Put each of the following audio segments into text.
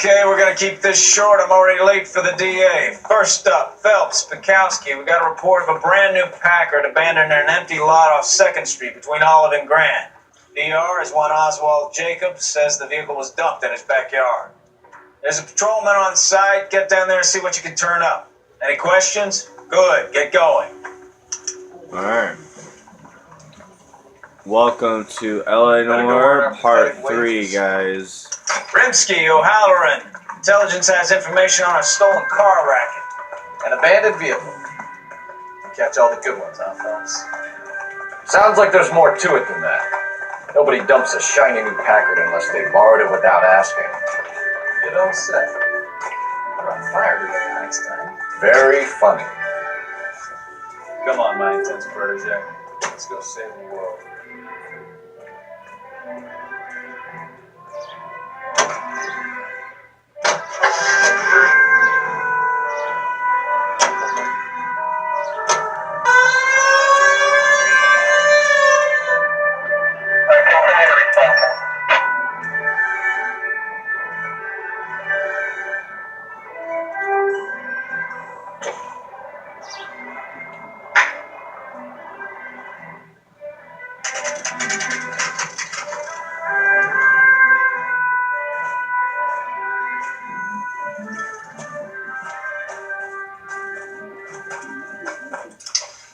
Okay, we're gonna keep this short. I'm already late for the DA. First up, Phelps, Bukowski. We got a report of a brand new Packard abandoned in an empty lot off 2nd Street between Olive and Grand. DR is one Oswald Jacobs, says the vehicle was dumped in his backyard. There's a patrolman on site. Get down there and see what you can turn up. Any questions? Good, get going. Alright. Welcome to LA Noire Part 3, guys. Rimsky, O'Halloran. Intelligence has information on a stolen car racket. An abandoned vehicle. Catch all the good ones, huh, Phelps? Sounds like there's more to it than that. Nobody dumps a shiny new Packard unless they borrowed it without asking. You don't say. We're on fire together next time. Very funny. Come on, my intense protege. Let's go save the world.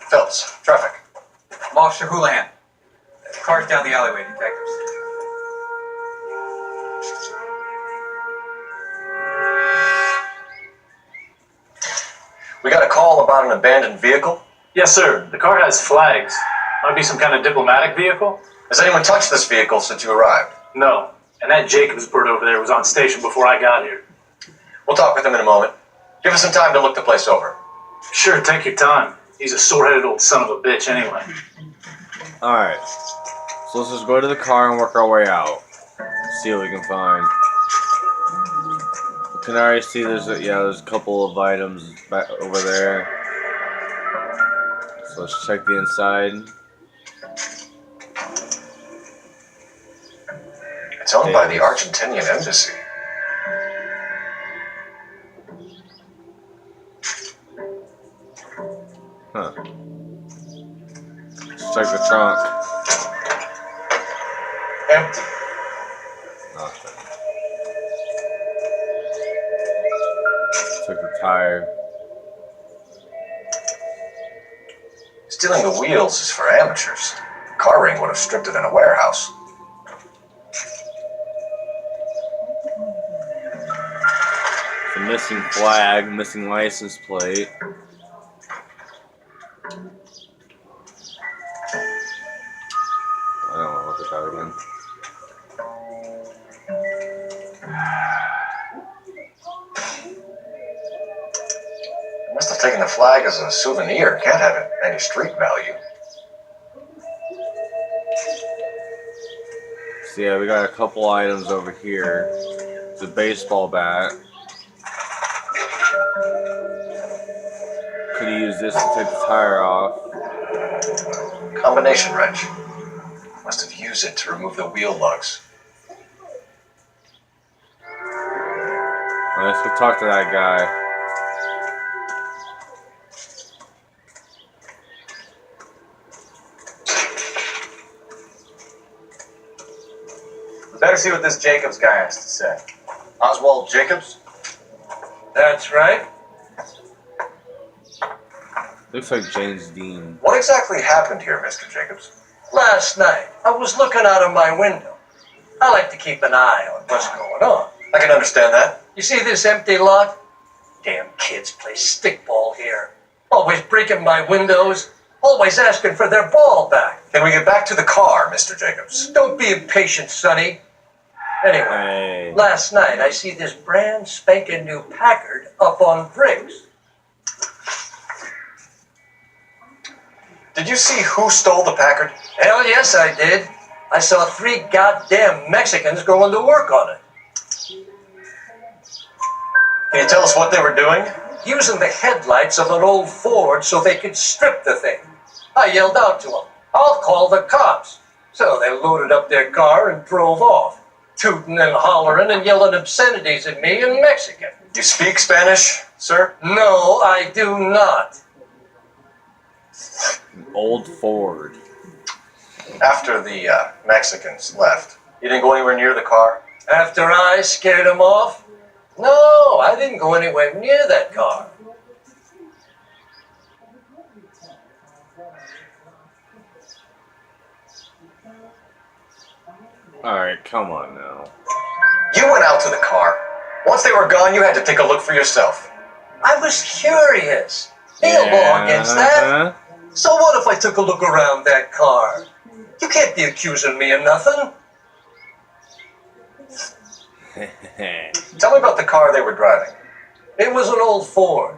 Phelps, traffic. Officer Houlihan. Car's down the alleyway, detectives. We got a call about an abandoned vehicle. Yes, sir. The car has flags. Might be some kind of diplomatic vehicle? Has anyone touched this vehicle since you arrived? No. And that Jacobs bird over there was on station before I got here. We'll talk with him in a moment. Give us some time to look the place over. Sure, take your time. He's a sore-headed old son of a bitch anyway. Alright. So let's just go to the car and work our way out. See what we can find. We can already see there's a couple of items back over there. So let's check the inside. It's owned by the Argentinian embassy. Huh. Let's check the trunk. Empty. Nothing. Check the tire. Stealing the wheels is for amateurs. Car ring would have stripped it in a warehouse. The missing flag, missing license plate. I don't want to look at that again. Must have taken the flag as a souvenir. Can't have it any street value. So yeah, we got a couple items over here. The baseball bat. Could have used this to take the tire off. Combination wrench. Must have used it to remove the wheel lugs. Let's go talk to that guy. We better see what this Jacobs guy has to say. Oswald Jacobs? That's right. Looks like James Dean. What exactly happened here, Mr. Jacobs? Last night, I was looking out of my window. I like to keep an eye on what's going on. I can understand that. You see this empty lot? Damn kids play stickball here. Always breaking my windows. Always asking for their ball back. Can we get back to the car, Mr. Jacobs? Don't be impatient, Sonny. Anyway, Hey. last night I see this brand spanking new Packard up on bricks. Did you see who stole the Packard? Hell yes, I did. I saw 3 goddamn Mexicans going to work on it. Can you tell us what they were doing? Using the headlights of an old Ford so they could strip the thing. I yelled out to them, "I'll call the cops." So they loaded up their car and drove off. tooting and hollering and yelling obscenities at me in Mexican. You speak Spanish, sir? No, I do not. Old Ford. After the Mexicans left, you didn't go anywhere near the car? After I scared him off? No, I didn't go anywhere near that car. Alright, come on now. You went out to the car. Once they were gone, you had to take a look for yourself. I was curious. Ain't no law against that. So what if I took a look around that car? You can't be accusing me of nothing. Tell me about the car they were driving. It was an old Ford.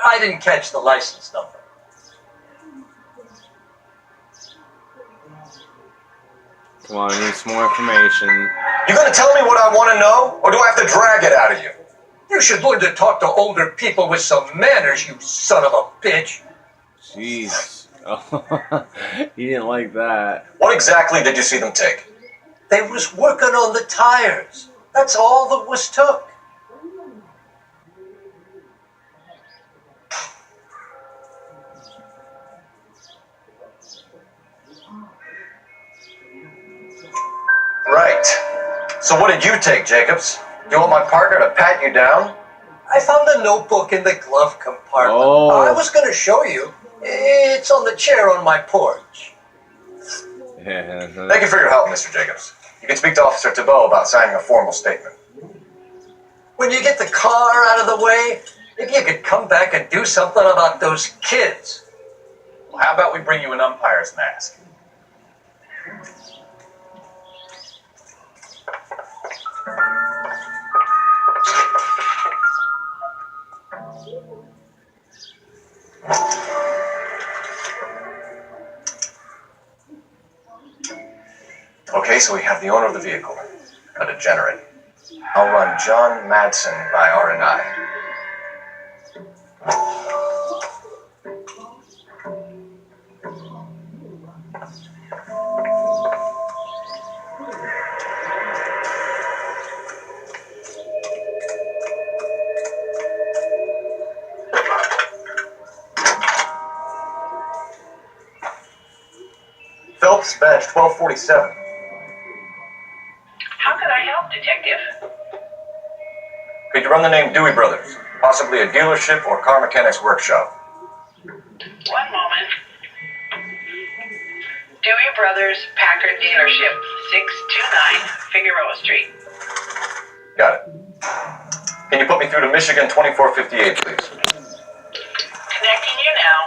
I didn't catch the license number. Come on, I need some more information. You gonna tell me what I want to know, or do I have to drag it out of you? You should learn to talk to older people with some manners, you son of a bitch. Jeez. Oh, he didn't like that. What exactly did you see them take? They was working on the tires. That's all that was took. Right. So what did you take, Jacobs? You want my partner to pat you down? I found a notebook in the glove compartment. Oh. I was going to show you. It's on the chair on my porch. Thank you for your help, Mr. Jacobs. You can speak to Officer Thibault about signing a formal statement. When you get the car out of the way, maybe you could come back and do something about those kids. Well, how about we bring you an umpire's mask? Okay, so we have the owner of the vehicle, a degenerate. I'll run John Madsen by R&I. Phelps, badge 1247. How can I help, Detective? Could you run the name Dewey Brothers? Possibly a dealership or car mechanics workshop. One moment. Dewey Brothers Packard Dealership, 629 Figueroa Street. Got it. Can you put me through to Michigan 2458, please? Connecting you now.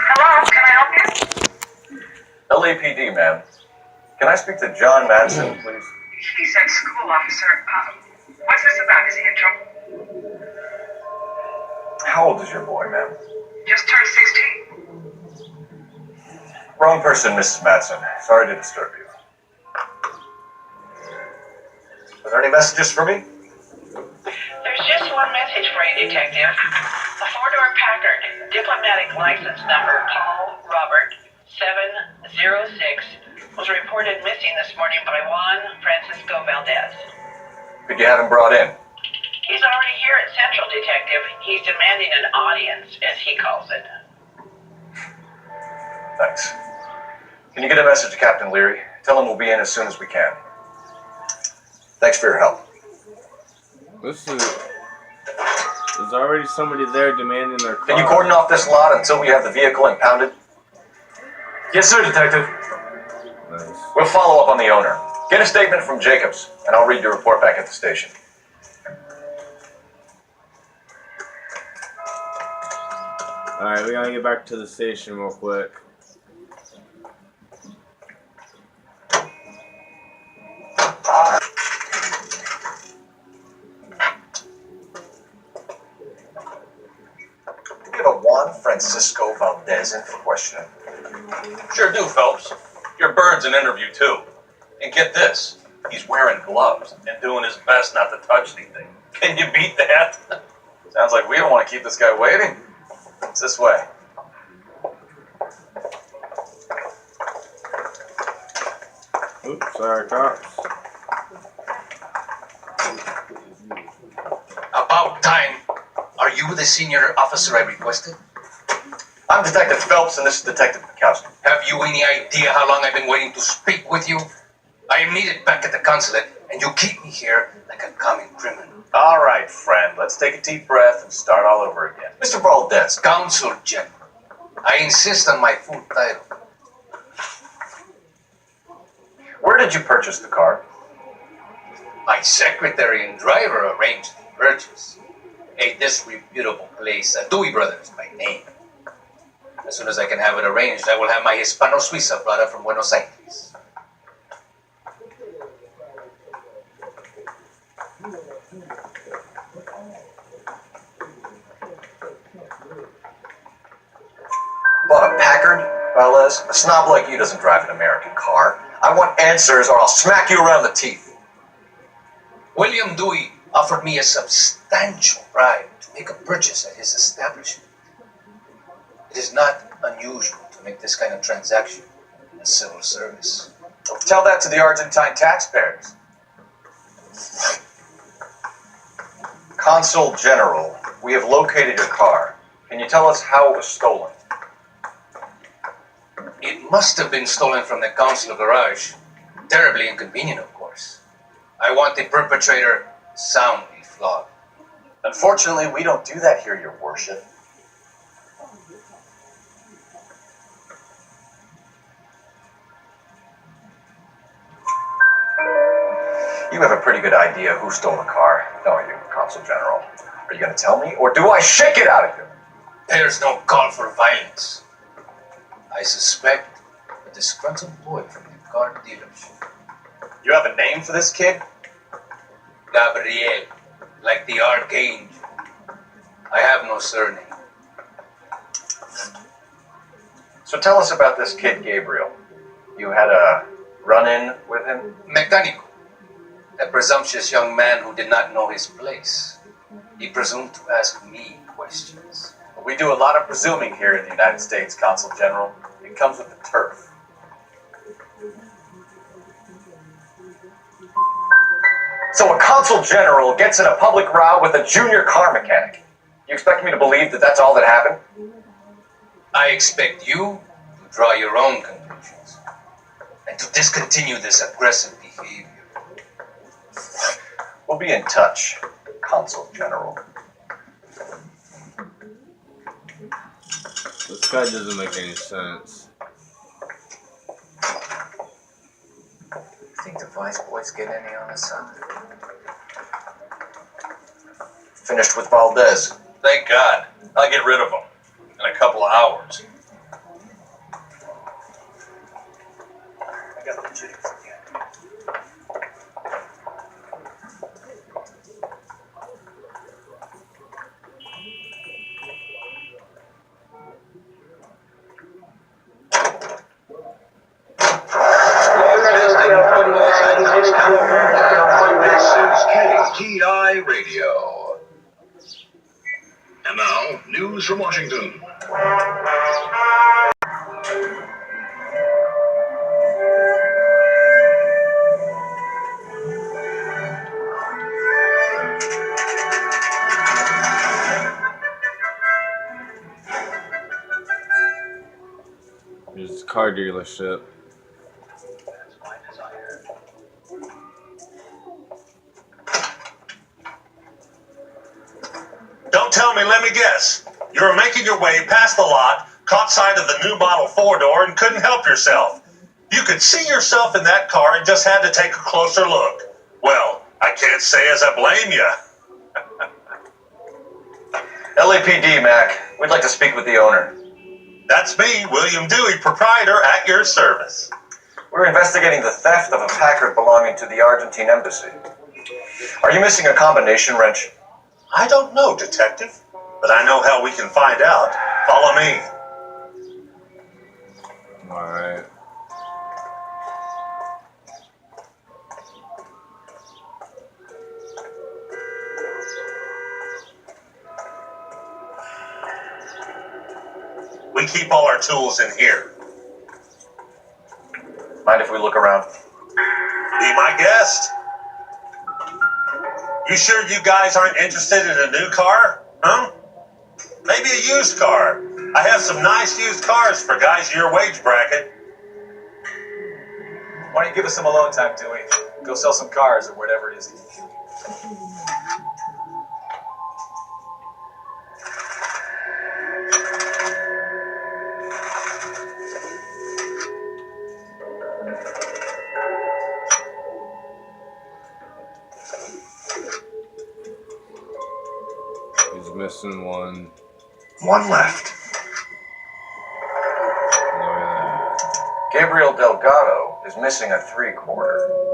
Hello, can I help you? LAPD, ma'am. Can I speak to John Madsen, please? He's at school, officer. What's this about? Is he in trouble? How old is your boy, ma'am? Just turned 16. Wrong person, Mrs. Madsen. Sorry to disturb you. Are there any messages for me? There's just one message for you, Detective. A four-door Packard, diplomatic license number Paul Robert 706, was reported missing this morning by Juan Francisco Valdez. Could you have him brought in? He's already here at Central, Detective. He's demanding an audience, as he calls it. Thanks. Can you get a message to Captain Leary? Tell him we'll be in as soon as we can. Thanks for your help. There's already somebody there demanding their car. Can you cordon off this lot until we have the vehicle impounded? Yes, sir, Detective. Nice. We'll follow up on the owner. Get a statement from Jacobs, and I'll read your report back at the station. Alright, we gotta get back to the station real quick. Get a Juan Francisco Valdez in for questioning. Sure do, Phelps. Your bird's an interview, too. And get this, he's wearing gloves and doing his best not to touch anything. Can you beat that? Sounds like we don't want to keep this guy waiting. It's this way. Oops, sorry, cops. About time. Are you the senior officer I requested? I'm Detective Phelps, and this is Detective Bukowski. Have you any idea how long I've been waiting to speak with you? I am needed back at the consulate, and you keep me here like a common criminal. All right, friend. Let's take a deep breath and start all over again. Mr. Valdez. Consul General. I insist on my full title. Where did you purchase the car? My secretary and driver arranged the purchase. A disreputable place, Dewey Brothers by name. As soon as I can have it arranged, I will have my Hispano Suiza brought up from Buenos Aires. Bought a Packard, Valdez? A snob like you doesn't drive an American car. I want answers or I'll smack you around the teeth. William Dewey offered me a substantial bribe to make a purchase at his establishment. It is not unusual to make this kind of transaction in the civil service. Tell that to the Argentine taxpayers. Consul General, we have located your car. Can you tell us how it was stolen? It must have been stolen from the consular garage. Terribly inconvenient, of course. I want the perpetrator soundly flogged. Unfortunately, we don't do that here, your worship. You have a pretty good idea who stole the car, don't you, Consul General? Are you going to tell me, or do I shake it out of you? There's no call for violence. I suspect a disgruntled boy from the car dealership. You have a name for this kid? Gabriel, like the archangel. I have no surname. So tell us about this kid, Gabriel. You had a run-in with him? Mecánico, a presumptuous young man who did not know his place. He presumed to ask me questions. We do a lot of presuming here in the United States, Consul General. It comes with the turf. So a Consul General gets in a public row with a junior car mechanic. You expect me to believe that that's all that happened? I expect you to draw your own conclusions and to discontinue this aggressive behavior. We'll be in touch, Consul General. This guy doesn't make any sense. Think the vice boys get any on us, son? Finished with Valdez. Thank God. I'll get rid of him in a couple of hours. I got the jigs again. This is KTI Radio. And now, news from Washington. It's a car dealership. Don't tell me, let me guess. You were making your way past the lot, caught sight of the new model 4-door, and couldn't help yourself. You could see yourself in that car and just had to take a closer look. Well, I can't say as I blame you. LAPD, Mac. We'd like to speak with the owner. That's me, William Dewey, proprietor, at your service. We're investigating the theft of a Packard belonging to the Argentine embassy. Are you missing a combination wrench? I don't know, detective, but I know how we can find out. Follow me. Alright. We keep all our tools in here. Mind if we look around? West? You sure you guys aren't interested in a new car? Huh? Maybe a used car. I have some nice used cars for guys your wage bracket. Why don't you give us some alone time, Dewey? Go sell some cars or whatever it is that you do. He's missing one. One left. Look at that. Gabriel Delgado is missing a 3/4.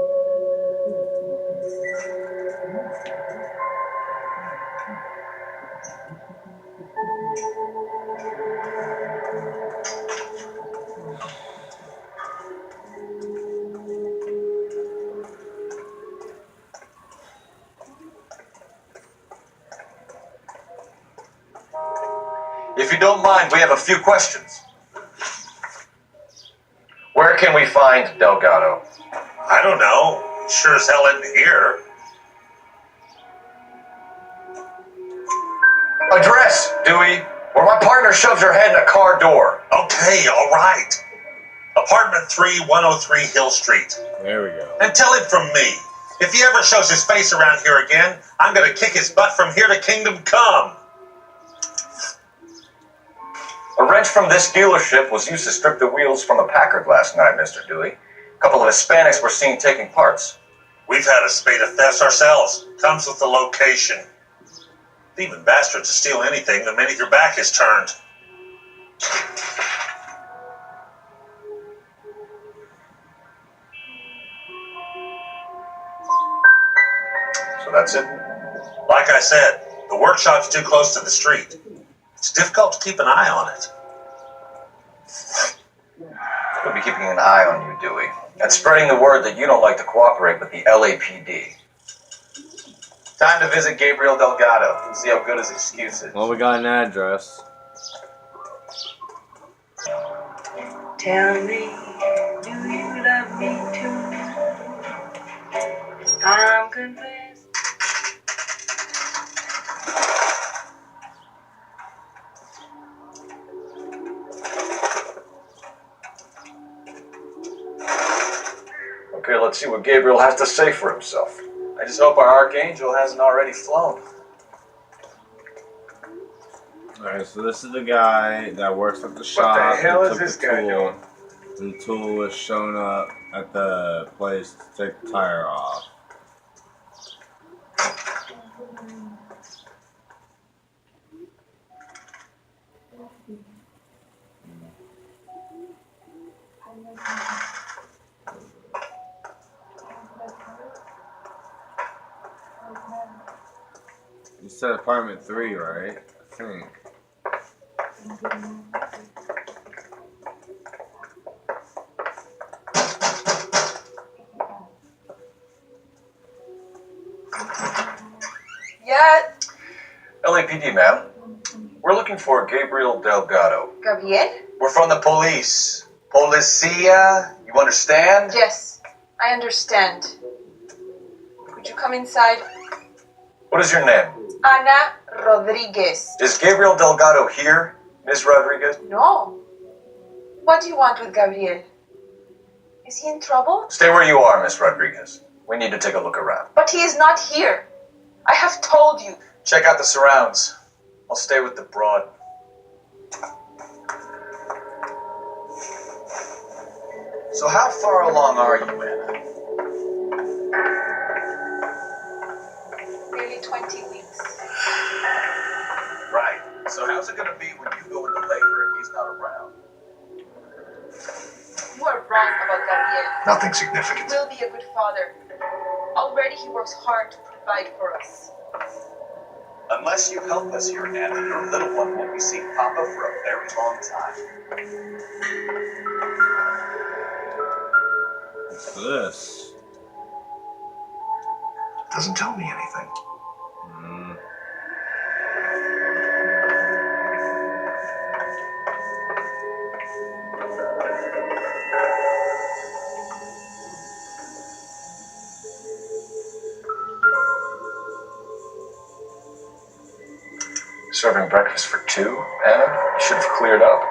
If you don't mind, we have a few questions. Where can we find Delgado? I don't know. Sure as hell isn't here. Address, Dewey, where my partner shoves her head in a car door. Okay, all right. Apartment 3, 103 Hill Street. There we go. And tell him from me, if he ever shows his face around here again, I'm gonna kick his butt from here to Kingdom Come. A wrench from this dealership was used to strip the wheels from a Packard last night, Mr. Dewey. A couple of Hispanics were seen taking parts. We've had a spate of thefts ourselves. Comes with the location. Thieving bastards to steal anything the minute your back is turned. So that's it? Like I said, the workshop's too close to the street. It's difficult to keep an eye on it. We'll be keeping an eye on you, Dewey, and spreading the word that you don't like to cooperate with the LAPD. Time to visit Gabriel Delgado and see how good his excuse is. Well, we got an address. Tell me, do you love me too? I'm convinced. Okay, let's see what Gabriel has to say for himself. I just hope our Archangel hasn't already flown. Alright, so this is the guy that works at the shop. What the hell that is took this the guy tool. doing? And the tool was shown up at the place to take the tire off. You said apartment 3, right? I think. Yeah, LAPD, ma'am. We're looking for Gabriel Delgado. Gabriel? We're from the police. Policia, you understand? Yes, I understand. Could you come inside? What is your name? Ana Rodriguez. Is Gabriel Delgado here, Ms. Rodriguez? No. What do you want with Gabriel? Is he in trouble? Stay where you are, Ms. Rodriguez. We need to take a look around. But he is not here. I have told you. Check out the surrounds. I'll stay with the broad. So how far along are you, Anna? Nearly 20 weeks. Right. So how's it gonna be when you go into labor and he's not around? You are wrong about Gabriel. Nothing significant. He will be a good father. Already he works hard to provide for us. Unless you help us here, Anna, your little one won't be seeing Papa for a very long time. What's this? Doesn't tell me anything. Serving breakfast for two, Anna? You should have cleared up.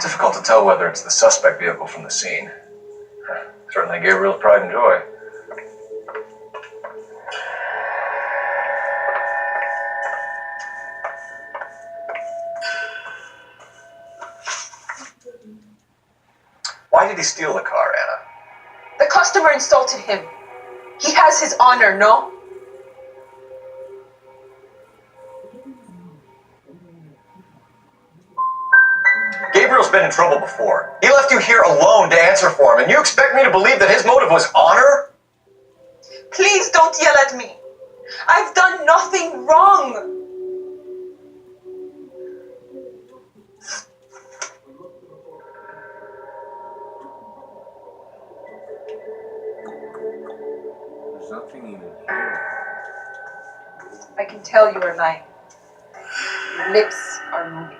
Difficult to tell whether it's the suspect vehicle from the scene. Certainly Gabriel's pride and joy. Why did he steal the car, Anna? The customer insulted him. He has his honor, no? Gabriel's been in trouble before. He left you here alone to answer for him, and you expect me to believe that his motive was honor? Please don't yell at me. I've done nothing wrong. There's nothing even here. I can tell you are lying. Your lips are moving.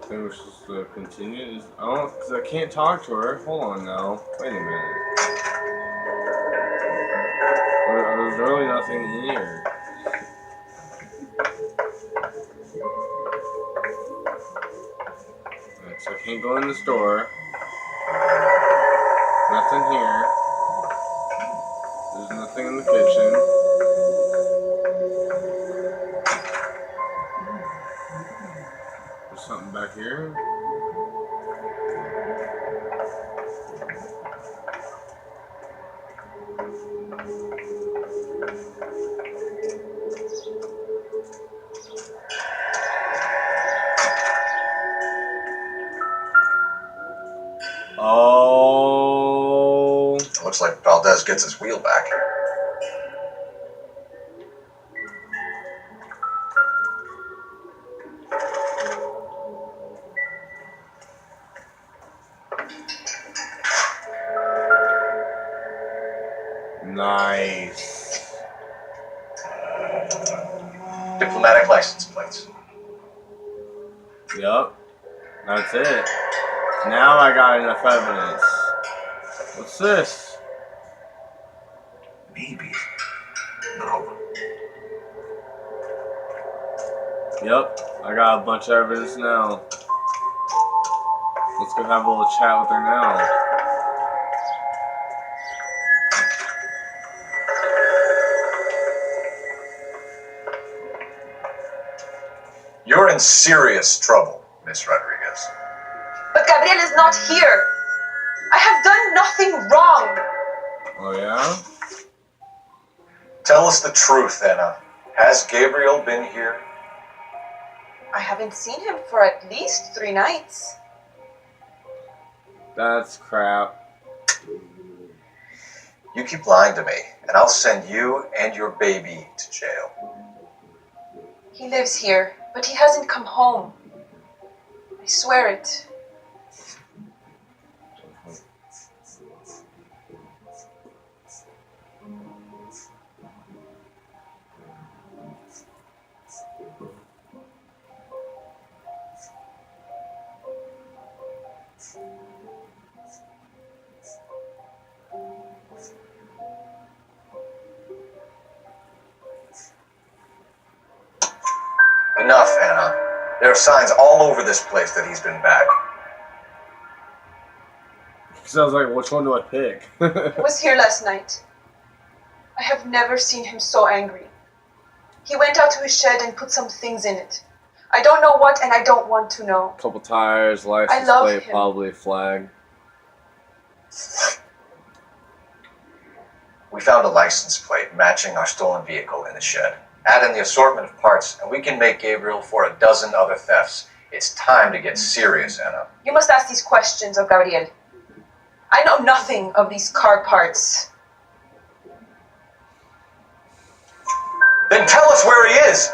I think we're supposed to continue this. I don't, because I can't talk to her. Hold on now. Wait a minute. There's really nothing here. Alright, so I can't go in this door. Nothing here. There's nothing in the kitchen. Something back here. Oh. It looks like Valdez gets his wheel back. Nice. Diplomatic license plates. Yup. That's it. Now I got enough evidence. What's this? Maybe. No. Yup. I got a bunch of evidence now. Let's go have a little chat with her now. You're in serious trouble, Miss Rodriguez. But Gabriel is not here. I have done nothing wrong. Oh yeah? Tell us the truth, Anna. Has Gabriel been here? I haven't seen him for at least 3 nights. That's crap. You keep lying to me, and I'll send you and your baby to jail. He lives here, but he hasn't come home. I swear it. Enough, Anna. There are signs all over this place that he's been back. Sounds like, which one do I pick? He was here last night. I have never seen him so angry. He went out to his shed and put some things in it. I don't know what, and I don't want to know. Couple tires, license love plate, him. probably a flag. We found a license plate matching our stolen vehicle in the shed. Add in the assortment of parts, and we can make Gabriel for a dozen other thefts It's time to get serious, Anna. You must ask these questions of Gabriel. I know nothing of these car parts. Then tell us where he is.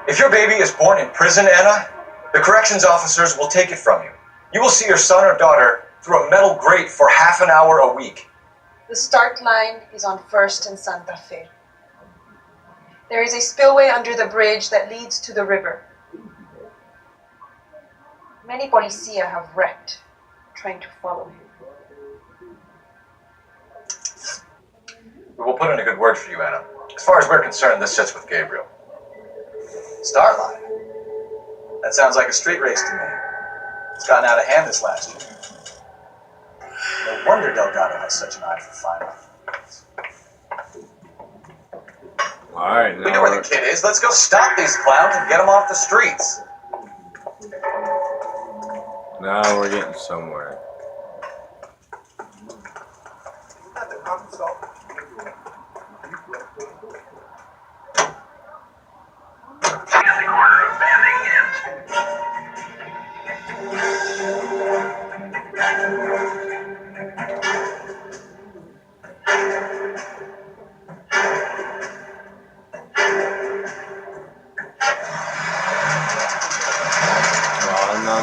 If your baby is born in prison, Anna, the corrections officers will take it from you. You will see your son or daughter through a metal grate for half an hour a week. The start line is on 1st and Santa Fe. There is a spillway under the bridge that leads to the river. Many policia have wrecked trying to follow him. We will put in a good word for you, Anna. As far as we're concerned, this sits with Gabriel. Start line. That sounds like a street race to me. It's gotten out of hand this last year. No wonder Delgado has such an eye for fine art. Alright, We know where the kid is. Let's go stop these clowns and get them off the streets. now we're getting somewhere.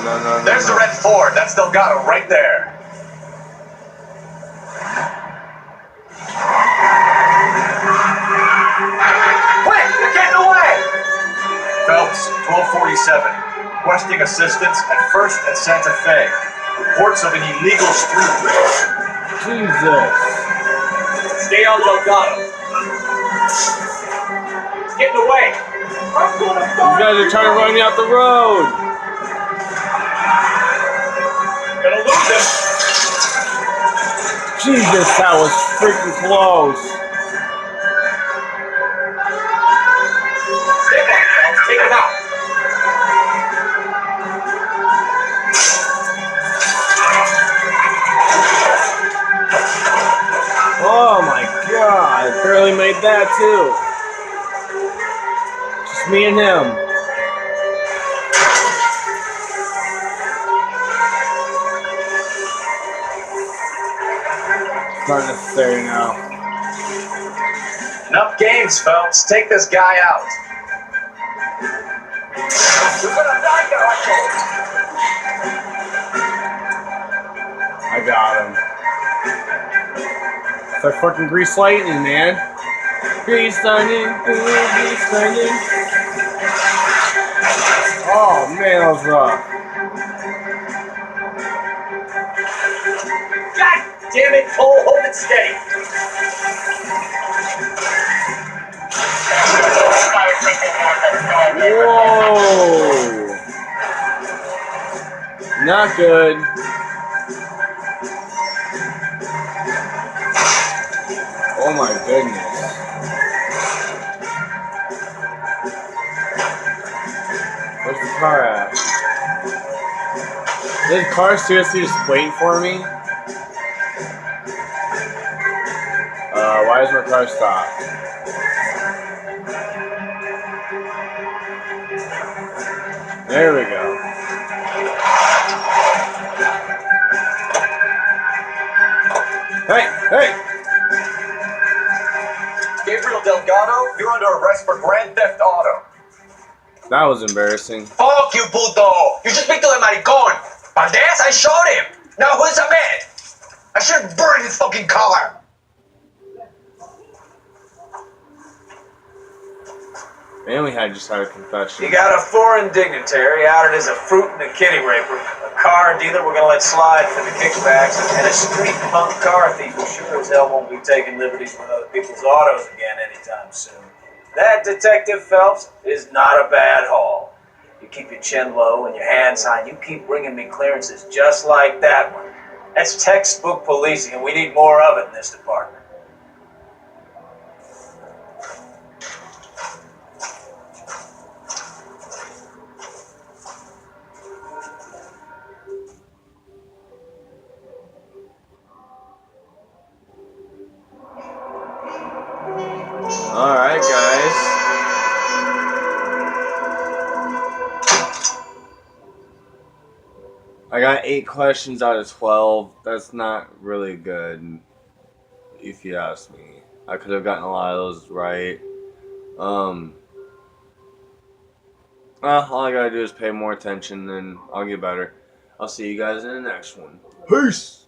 No. There's the red Ford. That's Delgado right there. Quick! They're getting away! Phelps, 1247. Requesting assistance at 1st and Santa Fe. Reports of an illegal street race. Jesus. Stay on Delgado. He's getting away. You guys are trying to run me off the road. Gonna lose him. Jesus, that was freaking close. Stay back, Phelps. Take him out. Oh my god, I barely made that too. Just me and him. Not necessary now. Enough games, Phelps. Take this guy out. I got him. It's like fucking Grease Lightning, man. Grease Lightning, Grease Lightning. Oh man, that was rough. God damn it, Cole. Hold it steady. Whoa! Not good. Oh my goodness. Where's the car at? Is the car seriously just waiting for me? Why is my car stopped? There we go. Hey! Gabriel Delgado, you're under arrest for grand theft auto. That was embarrassing. Fuck you, puto! You should speak to the maricon! Valdez, I showed him! Now who's the man? I should have burned his fucking car! And we just had a confession. You got a foreign dignitary outed as a fruit and a kitty raper, a car dealer we're gonna let slide for the kickbacks, and a street punk car thief who sure as hell won't be taking liberties with other people's autos again anytime soon. That, Detective Phelps, is not a bad haul. You keep your chin low and your hands high, and you keep bringing me clearances just like that one. That's textbook policing, and we need more of it in this department. Alright, guys. I got 8 questions out of 12. That's not really good, if you ask me. I could have gotten a lot of those right. All I gotta do is pay more attention, and I'll get better. I'll see you guys in the next one. Peace!